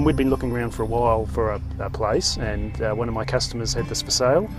We'd been looking around for a while for a place, and one of my customers had this for sale,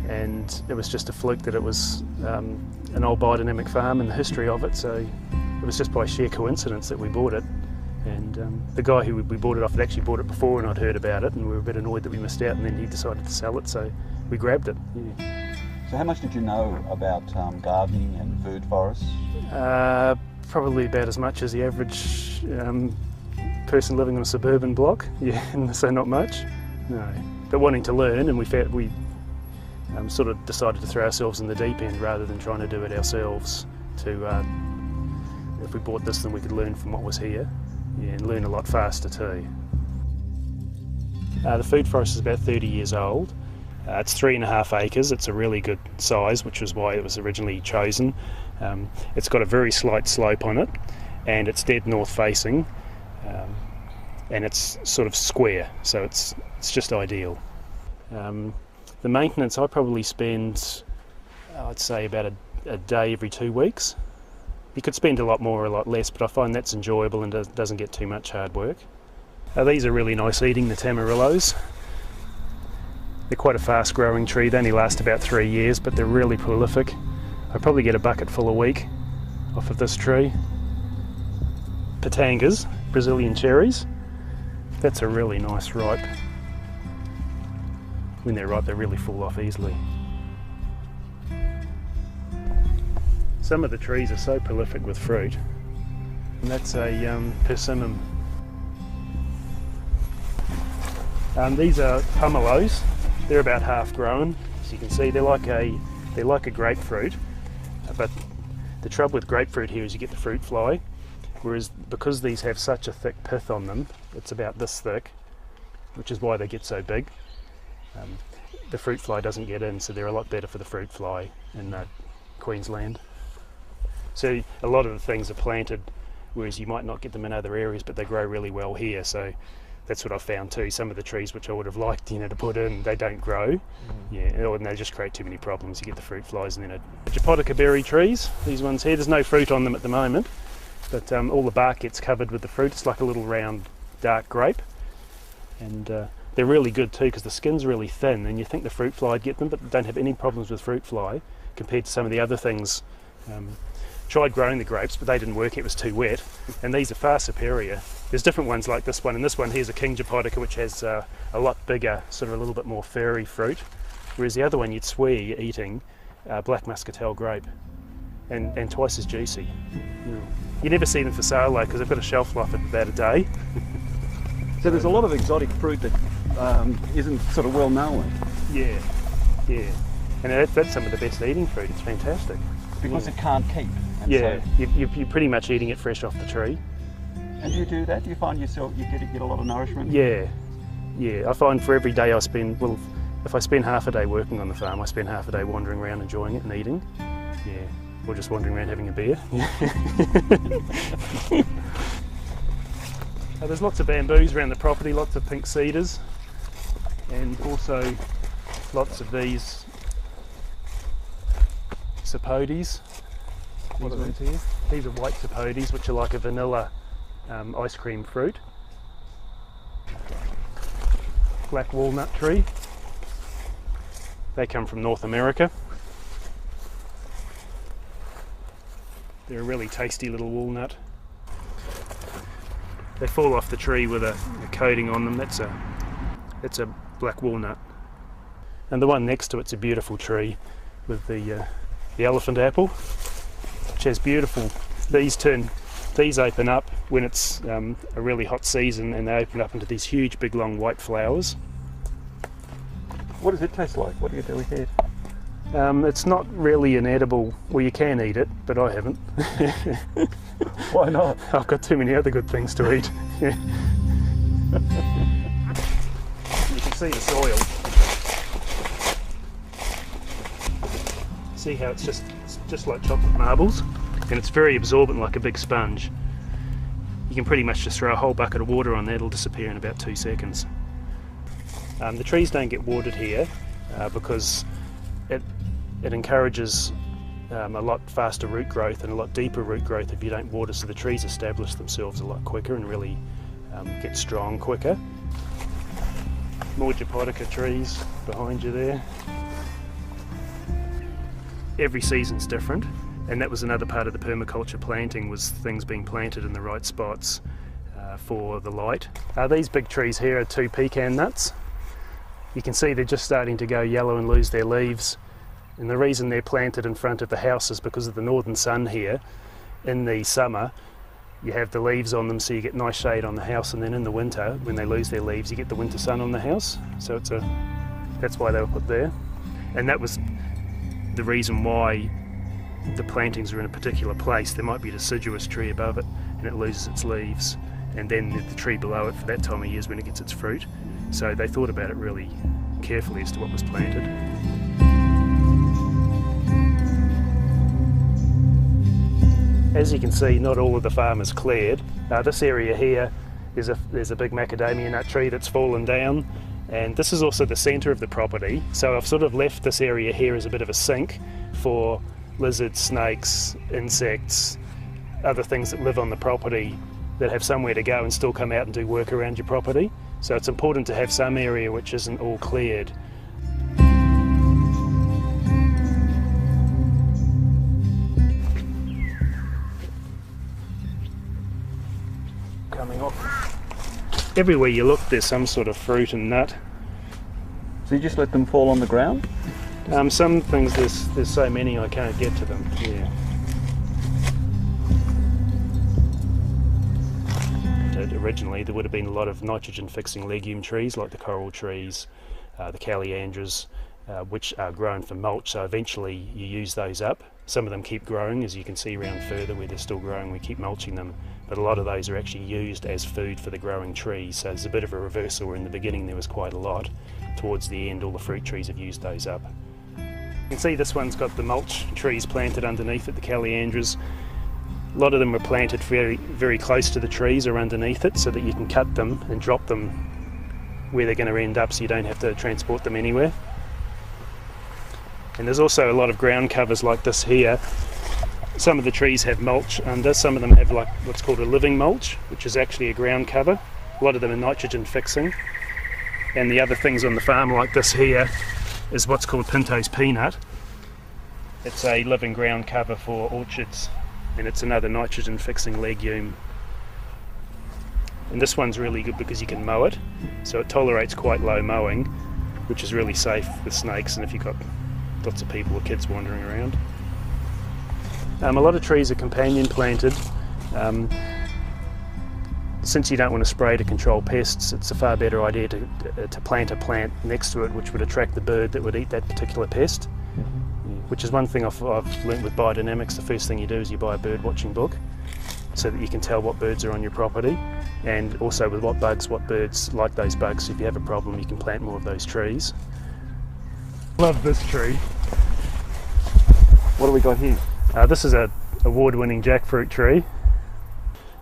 and it was just a fluke that it was an old biodynamic farm and the history of it, so it was just by sheer coincidence that we bought it. And the guy who we bought it off had actually bought it before, and I'd heard about it, and we were a bit annoyed that we missed out, and then he decided to sell it, so we grabbed it. Yeah. So how much did you know about gardening and food forests? Probably about as much as the average person living on a suburban block, yeah, so not much, no. But wanting to learn, and we sort of decided to throw ourselves in the deep end rather than trying to do it ourselves. If we bought this, then we could learn from what was here, yeah, and learn a lot faster too. The food forest is about 30 years old. It's 3.5 acres. It's a really good size, which was why it was originally chosen. It's got a very slight slope on it, and it's dead north facing, and it's sort of square, so it's just ideal. The maintenance, I probably spend, I'd say about a day every 2 weeks. You could spend a lot more or a lot less, but I find that's enjoyable and doesn't get too much hard work. These are really nice eating, the tamarillos. They're quite a fast growing tree. They only last about 3 years, but they're really prolific. I probably get a bucket full a week off of this tree. Patangas, Brazilian cherries. That's a really nice ripe. When they're ripe, they really fall off easily. Some of the trees are so prolific with fruit. And that's a persimmon. These are pomelos. They're about half grown. As you can see, they're like a grapefruit. But the trouble with grapefruit here is you get the fruit fly. Whereas because these have such a thick pith on them, it's about this thick, which is why they get so big. The fruit fly doesn't get in, so they're a lot better for the fruit fly in Queensland. So a lot of the things are planted, whereas you might not get them in other areas, but they grow really well here. So that's what I've found too. Some of the trees which I would have liked, to put in, they don't grow. Yeah, and they just create too many problems. You get the fruit flies, and then japonica berry trees. These ones here, there's no fruit on them at the moment, but all the bark gets covered with the fruit. It's like a little round, dark grape, and they're really good too because the skin's really thin, and you think the fruit fly would get them, but don't have any problems with fruit fly compared to some of the other things. Tried growing the grapes, but they didn't work, it was too wet, and these are far superior. There's different ones like this one, and this one here's a king japonica, which has a lot bigger, sort of a little bit more furry fruit, whereas the other one you'd swear you're eating black muscatel grape, and twice as juicy. You never see them for sale though, because they've got a shelf life of about a day. So there's a lot of exotic fruit that isn't sort of well known. Yeah, and that's some of the best eating fruit. It's fantastic. Because it can't keep. Yeah, so you're pretty much eating it fresh off the tree. And do you do that? Do you find yourself, you get a lot of nourishment? Yeah. I find for every day I spend, well, if I spend half a day working on the farm, I spend half a day wandering around enjoying it and eating. Yeah, or just wandering around having a beer. There's lots of bamboos around the property, lots of pink cedars, and also lots of these sapotes. What are these here? These are white sapotes, which are like a vanilla ice cream fruit. Black walnut tree. They come from North America. They're a really tasty little walnut. They fall off the tree with a coating on them. That's a black walnut. And the one next to it's a beautiful tree with the elephant apple, which has beautiful. These open up when it's a really hot season, and they open up into these huge, big, long white flowers. What does it taste like? What do you do with it? It's not really an edible. Well, you can eat it, but I haven't. Why not? I've got too many other good things to eat. You can see the soil. See how it's just like chocolate marbles, and it's very absorbent, like a big sponge. You can pretty much just throw a whole bucket of water on there, it'll disappear in about 2 seconds. The trees don't get watered here because it encourages a lot faster root growth and a lot deeper root growth if you don't water, so the trees establish themselves a lot quicker and really get strong quicker. More Japonica trees behind you there. Every season's different, and that was another part of the permaculture planting, was things being planted in the right spots for the light. These big trees here are 2 pecan nuts. You can see they're just starting to go yellow and lose their leaves, and the reason they're planted in front of the house is because of the northern sun here. In the summer you have the leaves on them, so you get nice shade on the house, and then in the winter when they lose their leaves you get the winter sun on the house, so that's why they were put there. And that was the reason why the plantings are in a particular place. There might be a deciduous tree above it and it loses its leaves, and then the tree below it for that time of year is when it gets its fruit. So they thought about it really carefully as to what was planted. As you can see, not all of the farm is cleared. This area here, there's a big macadamia nut tree that's fallen down, and this is also the centre of the property, so I've sort of left this area here as a bit of a sink for lizards, snakes, insects, other things that live on the property that have somewhere to go and still come out and do work around your property. So it's important to have some area which isn't all cleared. Coming off. Everywhere you look there's some sort of fruit and nut. So you just let them fall on the ground? Some things, there's so many I can't get to them. Yeah. Originally there would have been a lot of nitrogen fixing legume trees like the coral trees, the calliandras, which are grown for mulch, so eventually you use those up. Some of them keep growing, as you can see around further where they're still growing, we keep mulching them, but a lot of those are actually used as food for the growing trees, so there's a bit of a reversal where in the beginning there was quite a lot. Towards the end all the fruit trees have used those up. You can see this one's got the mulch trees planted underneath it, the calliandras. A lot of them were planted very, very close to the trees or underneath it, so that you can cut them and drop them where they're going to end up, so you don't have to transport them anywhere. And there's also a lot of ground covers like this here. Some of the trees have mulch under, some of them have like what's called a living mulch, which is actually a ground cover. A lot of them are nitrogen fixing. And the other things on the farm like this here is what's called Pinto's peanut. It's a living ground cover for orchards, and it's another nitrogen fixing legume. And this one's really good because you can mow it, so it tolerates quite low mowing, which is really safe with snakes and if you've got lots of people or kids wandering around. A lot of trees are companion planted. Since you don't want to spray to control pests, it's a far better idea to plant a plant next to it which would attract the bird that would eat that particular pest. Which is one thing I've learnt with biodynamics. The first thing you do is you buy a bird watching book so that you can tell what birds are on your property, and also with what birds like those bugs. If you have a problem you can plant more of those trees. Love this tree. What do we got here? This is an award-winning jackfruit tree.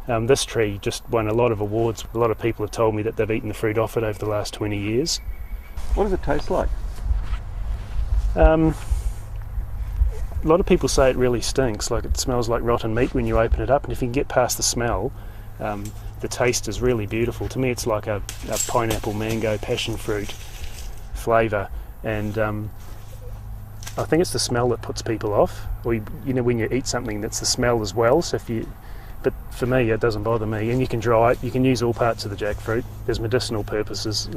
This tree just won a lot of awards. A lot of people have told me that they've eaten the fruit off it over the last 20 years. What does it taste like? A lot of people say it really stinks, like it smells like rotten meat when you open it up, and if you can get past the smell, the taste is really beautiful. To me it's like a pineapple, mango, passion fruit flavour, and I think it's the smell that puts people off, or you know, when you eat something that's the smell as well. So but for me it doesn't bother me, and you can dry it, you can use all parts of the jackfruit. There's medicinal purposes,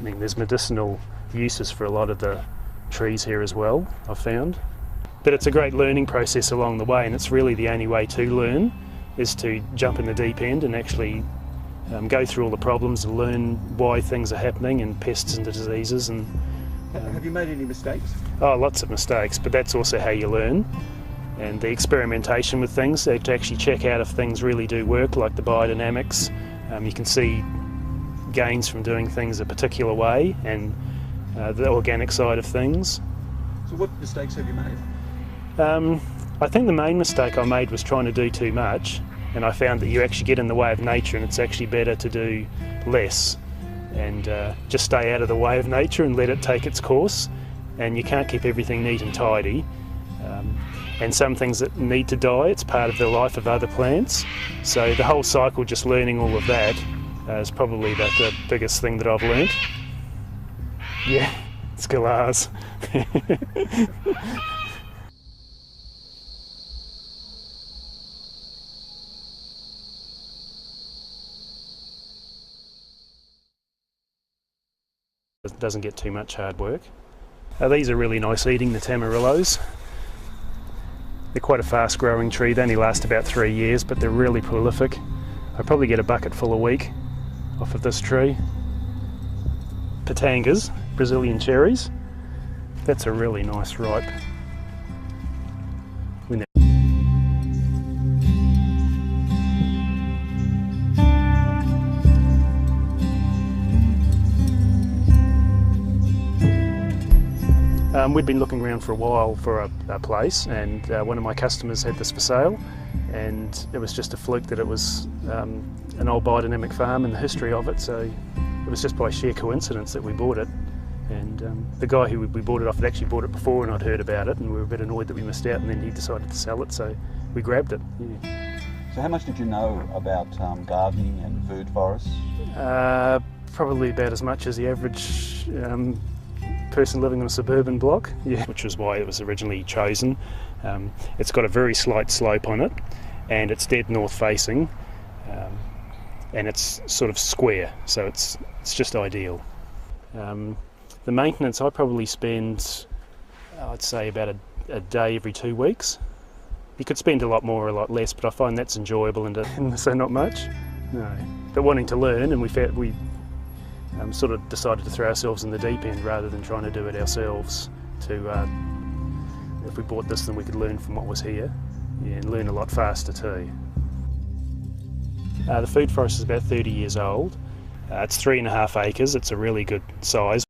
there's medicinal uses for a lot of the trees here as well, I've found. But it's a great learning process along the way, and it's really the only way to learn, is to jump in the deep end and actually go through all the problems and learn why things are happening, and pests and diseases. And have you made any mistakes? Oh, lots of mistakes, but that's also how you learn. And the experimentation with things, to actually check out if things really do work, like the biodynamics. You can see gains from doing things a particular way, and the organic side of things. So what mistakes have you made? I think the main mistake I made was trying to do too much, and I found that you actually get in the way of nature, and it's actually better to do less and just stay out of the way of nature and let it take its course. And you can't keep everything neat and tidy, and some things that need to die, it's part of the life of other plants. So the whole cycle, just learning all of that is probably the biggest thing that I've learnt. Yeah, it's galahs. It doesn't get too much hard work. These are really nice eating, the tamarillos. They're quite a fast growing tree. They only last about 3 years, but they're really prolific. I probably get a bucket full a week off of this tree. Patangas, Brazilian cherries. That's a really nice ripe. We'd been looking around for a while for a place, and one of my customers had this for sale, and it was just a fluke that it was an old biodynamic farm and the history of it, so it was just by sheer coincidence that we bought it. And the guy who we bought it off had actually bought it before, and I'd heard about it, and we were a bit annoyed that we missed out, and then he decided to sell it, so we grabbed it. Yeah. So how much did you know about gardening and food forests? Probably about as much as the average person living on a suburban block, yeah, which was why it was originally chosen. It's got a very slight slope on it, and it's dead north facing, and it's sort of square, so it's just ideal. The maintenance, I probably spend, I'd say about a day every 2 weeks. You could spend a lot more or a lot less, but I find that's enjoyable and so not much. No, but wanting to learn, and we sort of decided to throw ourselves in the deep end rather than trying to do it ourselves. If we bought this, then we could learn from what was here, yeah, and learn a lot faster too. The food forest is about 30 years old. It's 3.5 acres. It's a really good size.